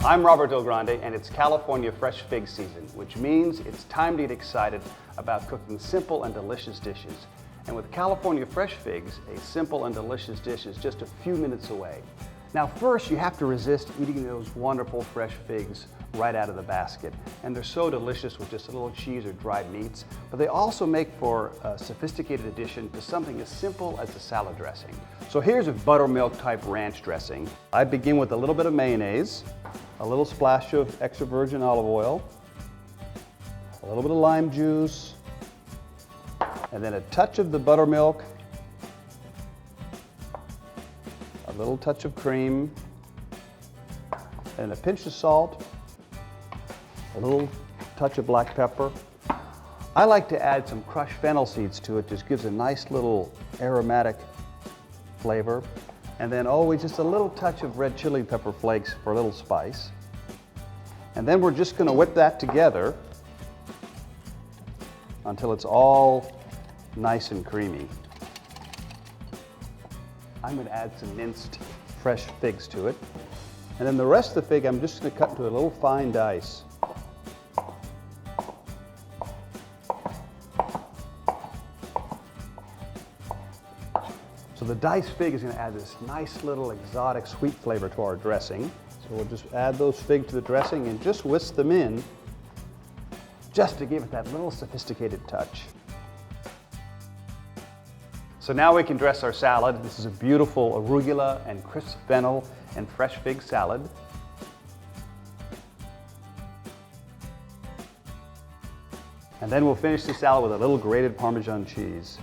I'm Roberto Grande, and it's California fresh fig season, which means it's time to get excited about cooking simple and delicious dishes. And with California fresh figs, a simple and delicious dish is just a few minutes away. Now first, you have to resist eating those wonderful fresh figs right out of the basket. And they're so delicious with just a little cheese or dried meats, but they also make for a sophisticated addition to something as simple as a salad dressing. So here's a buttermilk type ranch dressing. I begin with a little bit of mayonnaise, a little splash of extra virgin olive oil, a little bit of lime juice, and then a touch of the buttermilk, a little touch of cream, and a pinch of salt, a little touch of black pepper. I like to add some crushed fennel seeds to it, just gives a nice little aromatic flavor. And then always just a little touch of red chili pepper flakes for a little spice. And then we're just going to whip that together until it's all nice and creamy. I'm going to add some minced fresh figs to it. And then the rest of the fig I'm just going to cut into a little fine dice. So the diced fig is going to add this nice little exotic sweet flavor to our dressing. So we'll just add those figs to the dressing and just whisk them in just to give it that little sophisticated touch. So now we can dress our salad. This is a beautiful arugula and crisp fennel and fresh fig salad. And then we'll finish the salad with a little grated Parmesan cheese.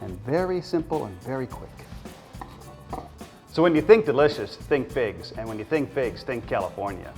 And very simple and very quick. So when you think delicious, think figs. And when you think figs, think California.